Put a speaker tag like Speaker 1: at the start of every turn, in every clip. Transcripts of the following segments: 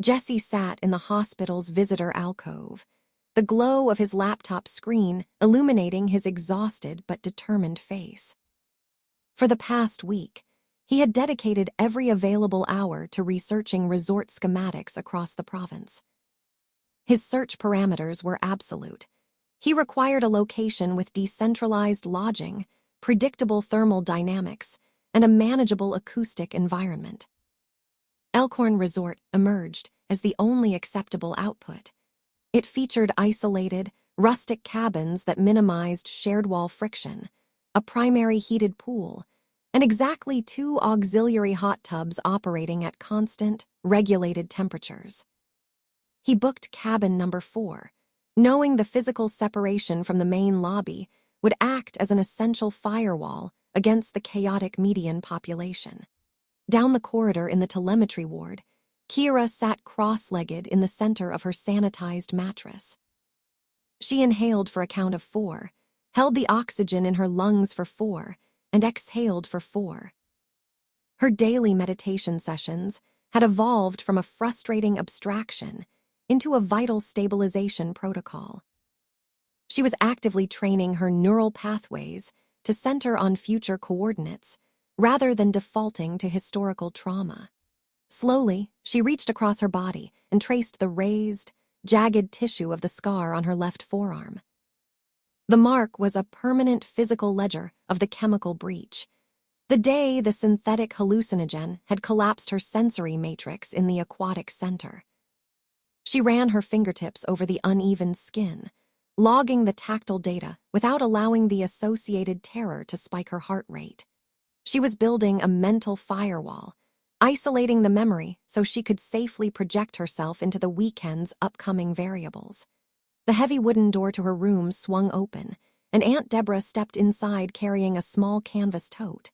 Speaker 1: Jessie sat in the hospital's visitor alcove, the glow of his laptop screen illuminating his exhausted but determined face. For the past week, he had dedicated every available hour to researching resort schematics across the province. His search parameters were absolute. He required a location with decentralized lodging, predictable thermal dynamics, and a manageable acoustic environment. Elkhorn Resort emerged as the only acceptable output. It featured isolated, rustic cabins that minimized shared wall friction, a primary heated pool, and exactly 2 auxiliary hot tubs operating at constant, regulated temperatures. He booked cabin number 4, knowing the physical separation from the main lobby would act as an essential firewall against the chaotic median population. Down the corridor in the telemetry ward, Kira sat cross-legged in the center of her sanitized mattress. She inhaled for a count of 4, held the oxygen in her lungs for 4, and exhaled for 4. Her daily meditation sessions had evolved from a frustrating abstraction into a vital stabilization protocol. She was actively training her neural pathways to center on future coordinates rather than defaulting to historical trauma. Slowly, she reached across her body and traced the raised, jagged tissue of the scar on her left forearm. The mark was a permanent physical ledger of the chemical breach, the day the synthetic hallucinogen had collapsed her sensory matrix in the aquatic center. She ran her fingertips over the uneven skin, logging the tactile data without allowing the associated terror to spike her heart rate. She was building a mental firewall, isolating the memory so she could safely project herself into the weekend's upcoming variables. The heavy wooden door to her room swung open, and Aunt Deborah stepped inside carrying a small canvas tote.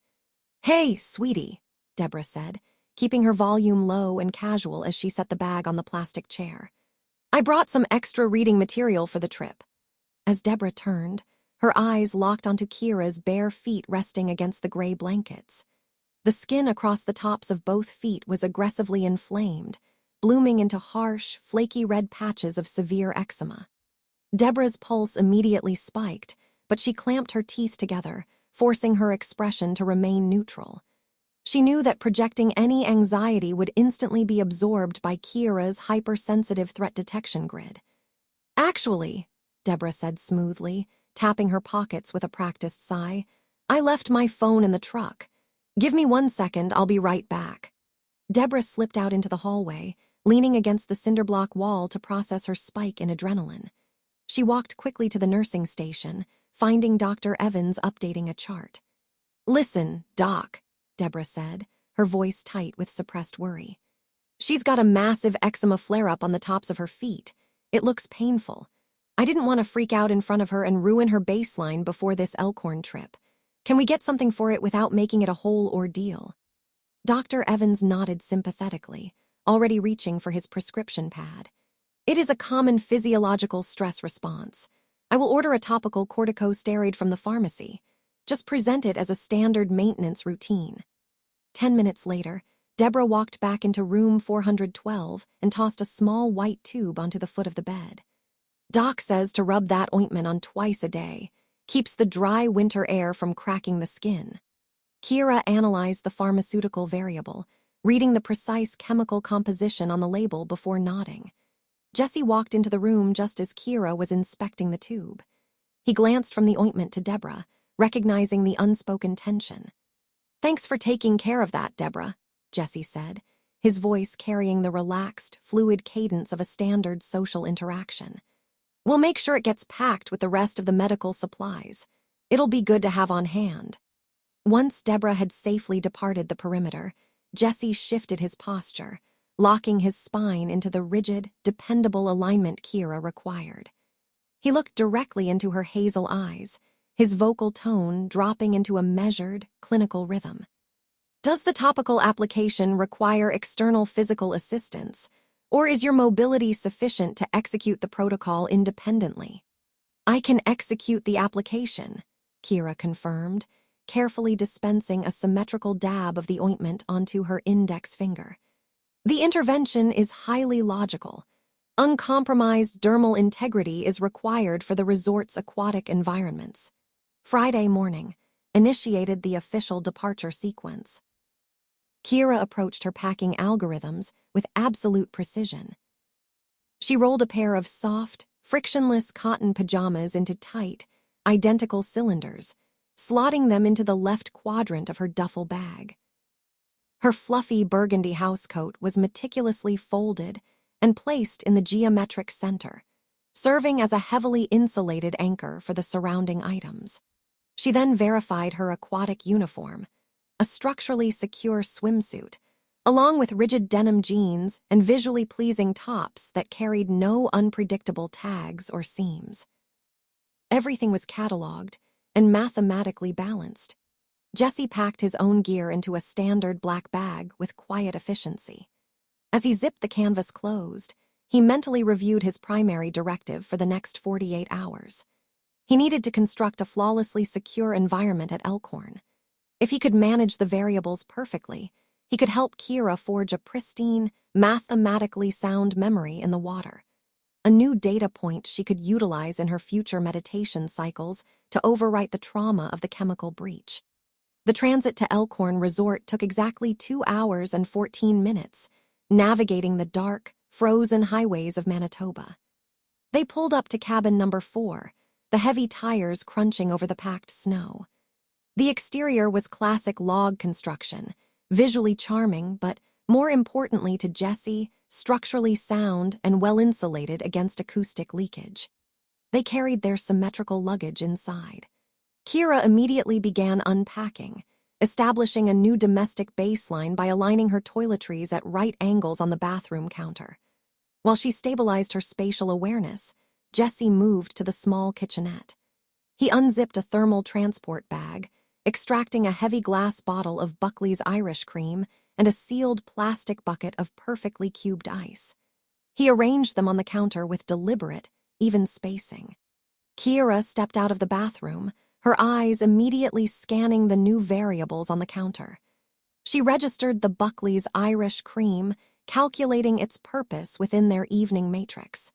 Speaker 1: "Hey, sweetie," Deborah said, keeping her volume low and casual as she set the bag on the plastic chair. "I brought some extra reading material for the trip." As Deborah turned, her eyes locked onto Kira's bare feet resting against the gray blankets. The skin across the tops of both feet was aggressively inflamed, blooming into harsh, flaky red patches of severe eczema. Deborah's pulse immediately spiked, but she clamped her teeth together, forcing her expression to remain neutral. She knew that projecting any anxiety would instantly be absorbed by Kira's hypersensitive threat detection grid. "Actually," Deborah said smoothly, tapping her pockets with a practiced sigh, "I left my phone in the truck. Give me 1 second, I'll be right back." Deborah slipped out into the hallway, leaning against the cinderblock wall to process her spike in adrenaline. She walked quickly to the nursing station, finding Dr. Evans updating a chart. "Listen, Doc," Deborah said, her voice tight with suppressed worry. "She's got a massive eczema flare-up on the tops of her feet. It looks painful. I didn't want to freak out in front of her and ruin her baseline before this Elkhorn trip. Can we get something for it without making it a whole ordeal?" Dr. Evans nodded sympathetically, already reaching for his prescription pad. "It is a common physiological stress response. I will order a topical corticosteroid from the pharmacy. Just present it as a standard maintenance routine." 10 minutes later, Deborah walked back into room 412 and tossed a small white tube onto the foot of the bed. "Doc says to rub that ointment on twice a day. Keeps the dry winter air from cracking the skin." Kira analyzed the pharmaceutical variable, reading the precise chemical composition on the label before nodding. Jessie walked into the room just as Kira was inspecting the tube. He glanced from the ointment to Deborah, recognizing the unspoken tension. "Thanks for taking care of that, Deborah," Jessie said, his voice carrying the relaxed, fluid cadence of a standard social interaction. "We'll make sure it gets packed with the rest of the medical supplies. It'll be good to have on hand." Once Deborah had safely departed the perimeter, Jessie shifted his posture, locking his spine into the rigid, dependable alignment Kira required. He looked directly into her hazel eyes, his vocal tone dropping into a measured, clinical rhythm. "Does the topical application require external physical assistance, or is your mobility sufficient to execute the protocol independently?" "I can execute the application," Kira confirmed, carefully dispensing a symmetrical dab of the ointment onto her index finger. The intervention is highly logical. Uncompromised dermal integrity is required for the resort's aquatic environments. Friday morning initiated the official departure sequence. Kira approached her packing algorithms with absolute precision. She rolled a pair of soft, frictionless cotton pajamas into tight, identical cylinders, slotting them into the left quadrant of her duffel bag. Her fluffy burgundy housecoat was meticulously folded and placed in the geometric center, serving as a heavily insulated anchor for the surrounding items. She then verified her aquatic uniform, a structurally secure swimsuit, along with rigid denim jeans and visually pleasing tops that carried no unpredictable tags or seams. Everything was cataloged and mathematically balanced. Jessie packed his own gear into a standard black bag with quiet efficiency. As he zipped the canvas closed, he mentally reviewed his primary directive for the next 48 hours. He needed to construct a flawlessly secure environment at Elkhorn. If he could manage the variables perfectly, he could help Kira forge a pristine, mathematically sound memory in the water. A new data point she could utilize in her future meditation cycles to overwrite the trauma of the chemical breach. The transit to Elkhorn Resort took exactly 2 hours and 14 minutes, navigating the dark, frozen highways of Manitoba. They pulled up to cabin number 4, the heavy tires crunching over the packed snow. The exterior was classic log construction, visually charming, but more importantly to Jessie, structurally sound and well-insulated against acoustic leakage. They carried their symmetrical luggage inside. Kira immediately began unpacking, establishing a new domestic baseline by aligning her toiletries at right angles on the bathroom counter. While she stabilized her spatial awareness, Jessie moved to the small kitchenette. He unzipped a thermal transport bag, extracting a heavy glass bottle of Buckley's Irish cream and a sealed plastic bucket of perfectly cubed ice. He arranged them on the counter with deliberate, even spacing. Kira stepped out of the bathroom, her eyes immediately scanning the new variables on the counter. She registered the Buckley's Irish cream, calculating its purpose within their evening matrix.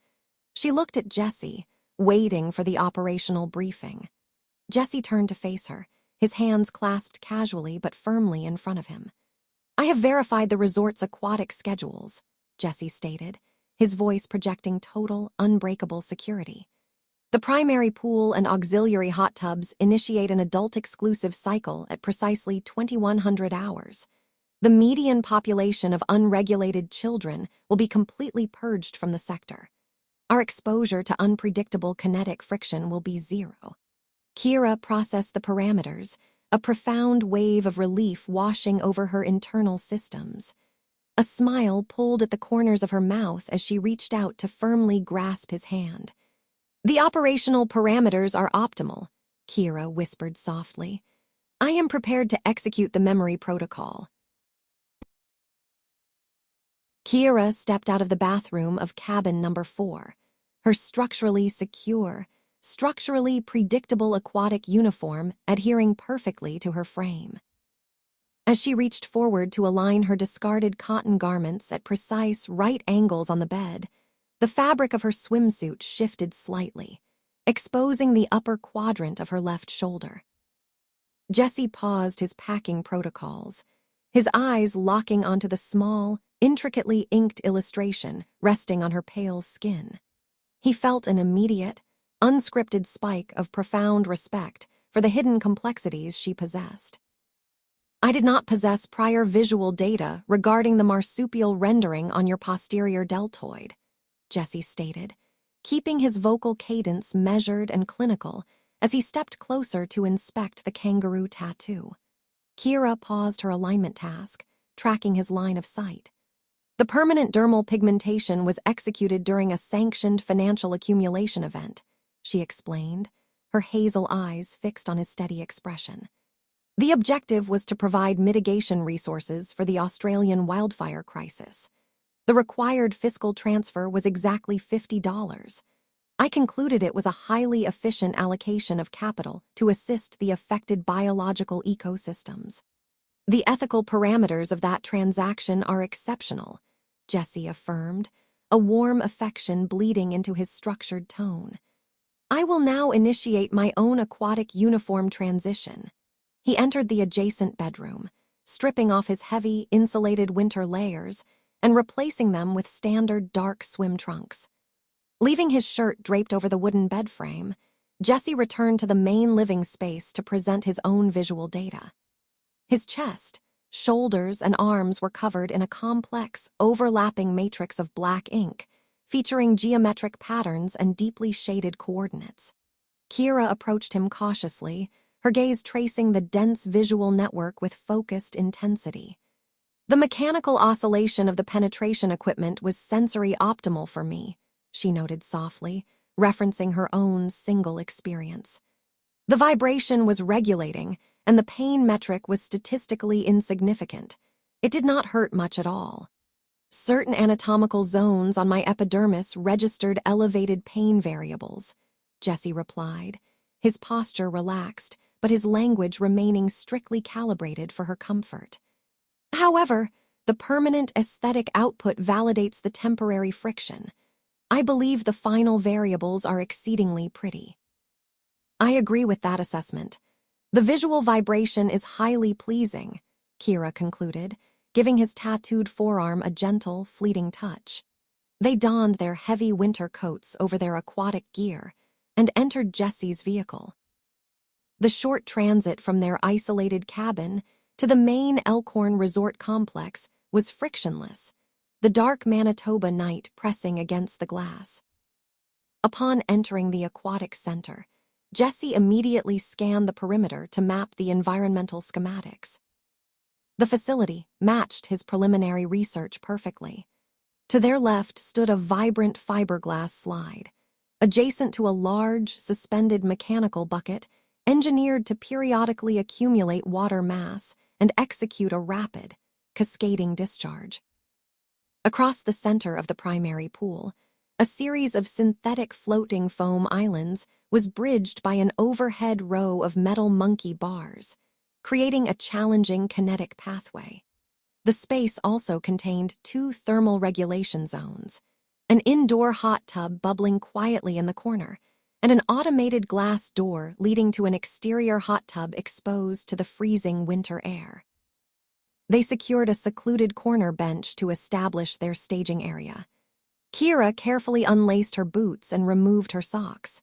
Speaker 1: She looked at Jessie, waiting for the operational briefing. Jessie turned to face her, his hands clasped casually but firmly in front of him. "I have verified the resort's aquatic schedules," Jessie stated, his voice projecting total, unbreakable security. "The primary pool and auxiliary hot tubs initiate an adult-exclusive cycle at precisely 2100 hours. The median population of unregulated children will be completely purged from the sector. Our exposure to unpredictable kinetic friction will be 0. Kira processed the parameters, a profound wave of relief washing over her internal systems. A smile pulled at the corners of her mouth as she reached out to firmly grasp his hand. "The operational parameters are optimal," Kira whispered softly. "I am prepared to execute the memory protocol." Kira stepped out of the bathroom of cabin number 4, her structurally secure, structurally predictable aquatic uniform adhering perfectly to her frame. As she reached forward to align her discarded cotton garments at precise right angles on the bed, the fabric of her swimsuit shifted slightly, exposing the upper quadrant of her left shoulder. Jessie paused his packing protocols, his eyes locking onto the small, intricately inked illustration resting on her pale skin. He felt an immediate, unscripted spike of profound respect for the hidden complexities she possessed. "I did not possess prior visual data regarding the marsupial rendering on your posterior deltoid," Jessie stated, keeping his vocal cadence measured and clinical as he stepped closer to inspect the kangaroo tattoo. Kira paused her alignment task, tracking his line of sight. "The permanent dermal pigmentation was executed during a sanctioned financial accumulation event," she explained, her hazel eyes fixed on his steady expression. "The objective was to provide mitigation resources for the Australian wildfire crisis. The required fiscal transfer was exactly $50. I concluded it was a highly efficient allocation of capital to assist the affected biological ecosystems. The ethical parameters of that transaction are exceptional," Jessie affirmed, a warm affection bleeding into his structured tone. I will now initiate my own aquatic uniform transition. He entered the adjacent bedroom, stripping off his heavy, insulated winter layers and replacing them with standard dark swim trunks. Leaving his shirt draped over the wooden bed frame, Jessie returned to the main living space to present his own visual data. His chest, shoulders, and arms were covered in a complex, overlapping matrix of black ink, featuring geometric patterns and deeply shaded coordinates. Kira approached him cautiously, her gaze tracing the dense visual network with focused intensity. The mechanical oscillation of the penetration equipment was sensory optimal for me, she noted softly, referencing her own single experience. The vibration was regulating, and the pain metric was statistically insignificant. It did not hurt much at all. Certain anatomical zones on my epidermis registered elevated pain variables, Jessie replied, his posture relaxed, but his language remaining strictly calibrated for her comfort. However, the permanent aesthetic output validates the temporary friction. I believe the final variables are exceedingly pretty. I agree with that assessment. The visual vibration is highly pleasing, Kira concluded, giving his tattooed forearm a gentle, fleeting touch. They donned their heavy winter coats over their aquatic gear and entered Jessie's vehicle. The short transit from their isolated cabin to the main Elkhorn Resort complex was frictionless, the dark Manitoba night pressing against the glass. Upon entering the aquatic center, Jessie immediately scanned the perimeter to map the environmental schematics. The facility matched his preliminary research perfectly. To their left stood a vibrant fiberglass slide, adjacent to a large, suspended mechanical bucket engineered to periodically accumulate water mass and execute a rapid, cascading discharge. Across the center of the primary pool, a series of synthetic floating foam islands was bridged by an overhead row of metal monkey bars, creating a challenging kinetic pathway. The space also contained 2 thermal regulation zones, an indoor hot tub bubbling quietly in the corner, and an automated glass door leading to an exterior hot tub exposed to the freezing winter air. They secured a secluded corner bench to establish their staging area. Kira carefully unlaced her boots and removed her socks.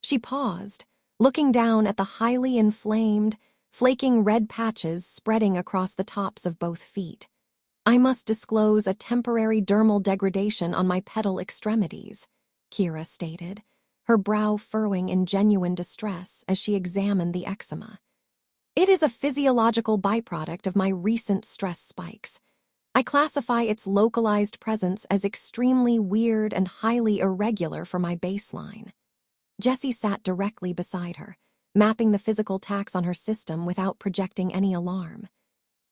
Speaker 1: She paused, looking down at the highly inflamed, flaking red patches spreading across the tops of both feet. I must disclose a temporary dermal degradation on my pedal extremities, Kira stated, her brow furrowing in genuine distress as she examined the eczema. It is a physiological byproduct of my recent stress spikes. I classify its localized presence as extremely weird and highly irregular for my baseline. Jessie sat directly beside her, mapping the physical tax on her system without projecting any alarm.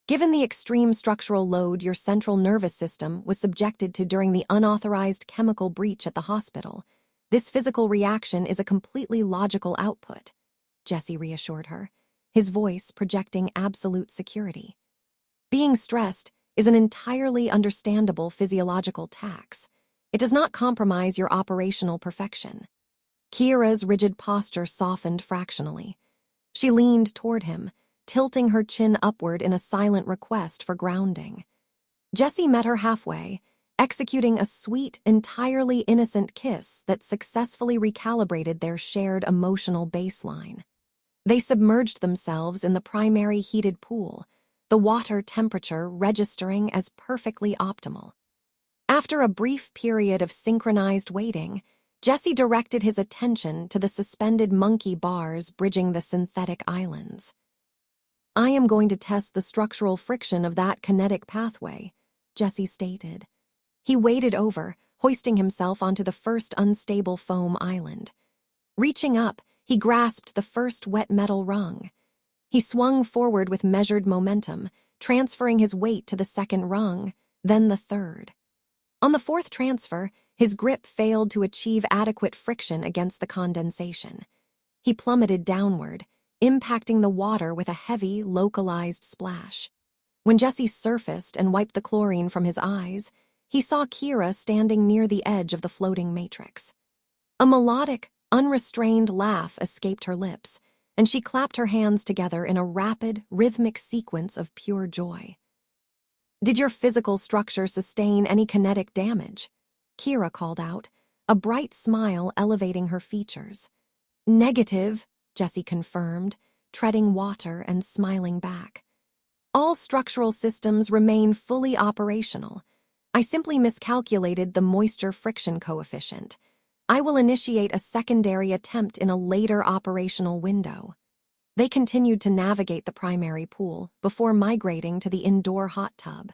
Speaker 1: Given the extreme structural load your central nervous system was subjected to during the unauthorized chemical breach at the hospital, this physical reaction is a completely logical output, Jessie reassured her, his voice projecting absolute security. Being stressed is an entirely understandable physiological tax. It does not compromise your operational perfection. Kira's rigid posture softened fractionally. She leaned toward him, tilting her chin upward in a silent request for grounding. Jessie met her halfway, executing a sweet, entirely innocent kiss that successfully recalibrated their shared emotional baseline. They submerged themselves in the primary heated pool, the water temperature registering as perfectly optimal. After a brief period of synchronized waiting, Jessie directed his attention to the suspended monkey bars bridging the synthetic islands. I am going to test the structural friction of that kinetic pathway, Jessie stated. He waded over, hoisting himself onto the first unstable foam island. Reaching up, he grasped the first wet metal rung. He swung forward with measured momentum, transferring his weight to the second rung, then the third. On the fourth transfer, his grip failed to achieve adequate friction against the condensation. He plummeted downward, impacting the water with a heavy, localized splash. When Jessie surfaced and wiped the chlorine from his eyes, he saw Kira standing near the edge of the floating matrix. A melodic, unrestrained laugh escaped her lips, and she clapped her hands together in a rapid, rhythmic sequence of pure joy. "Did your physical structure sustain any kinetic damage?" Kira called out, a bright smile elevating her features. "Negative," Jessie confirmed, treading water and smiling back. "All structural systems remain fully operational. I simply miscalculated the moisture friction coefficient. I will initiate a secondary attempt in a later operational window." They continued to navigate the primary pool before migrating to the indoor hot tub.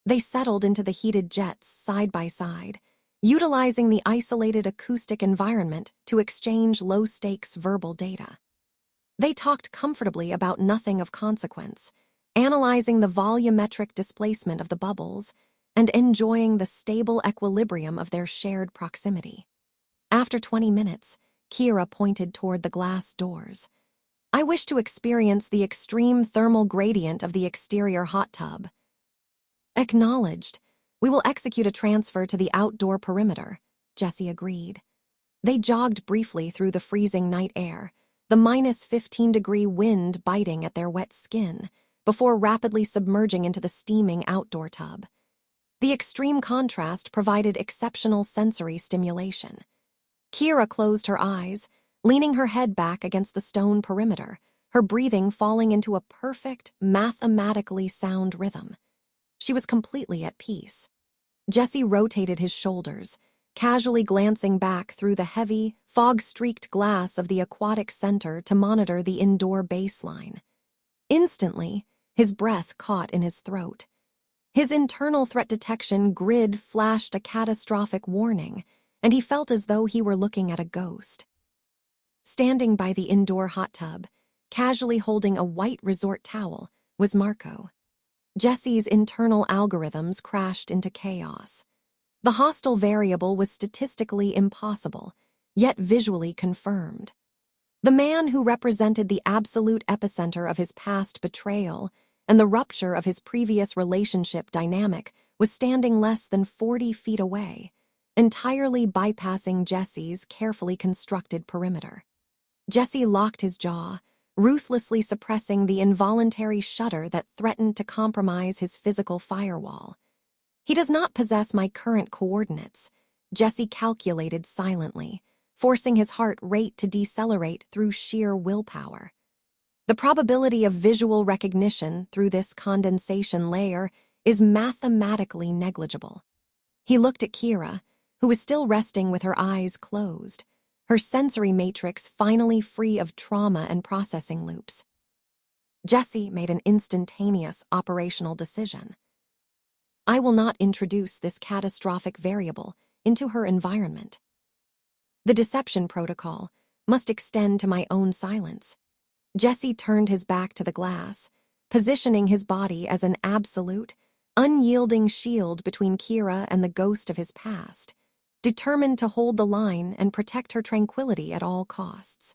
Speaker 1: They settled into the heated jets side by side, utilizing the isolated acoustic environment to exchange low-stakes verbal data. They talked comfortably about nothing of consequence, analyzing the volumetric displacement of the bubbles and enjoying the stable equilibrium of their shared proximity. After 20 minutes, Kira pointed toward the glass doors. "I wish to experience the extreme thermal gradient of the exterior hot tub." "Acknowledged. We will execute a transfer to the outdoor perimeter," Jessie agreed. They jogged briefly through the freezing night air, the -15-degree wind biting at their wet skin, before rapidly submerging into the steaming outdoor tub. The extreme contrast provided exceptional sensory stimulation. Kira closed her eyes, leaning her head back against the stone perimeter, her breathing falling into a perfect, mathematically sound rhythm. She was completely at peace. Jessie rotated his shoulders, casually glancing back through the heavy, fog-streaked glass of the aquatic center to monitor the indoor baseline. Instantly, his breath caught in his throat. His internal threat detection grid flashed a catastrophic warning, and he felt as though he were looking at a ghost. Standing by the indoor hot tub, casually holding a white resort towel, was Marco. Jessie's internal algorithms crashed into chaos. The hostile variable was statistically impossible, yet visually confirmed. The man who represented the absolute epicenter of his past betrayal and the rupture of his previous relationship dynamic was standing less than 40 feet away, entirely bypassing Jessie's carefully constructed perimeter. Jessie locked his jaw, ruthlessly suppressing the involuntary shudder that threatened to compromise his physical firewall. "He does not possess my current coordinates," Jessie calculated silently, forcing his heart rate to decelerate through sheer willpower. "The probability of visual recognition through this condensation layer is mathematically negligible." He looked at Kira, who was still resting with her eyes closed, her sensory matrix finally free of trauma and processing loops. Jessie made an instantaneous operational decision. "I will not introduce this catastrophic variable into her environment. The deception protocol must extend to my own silence." Jessie turned his back to the glass, positioning his body as an absolute, unyielding shield between Kira and the ghost of his past, determined to hold the line and protect her tranquility at all costs.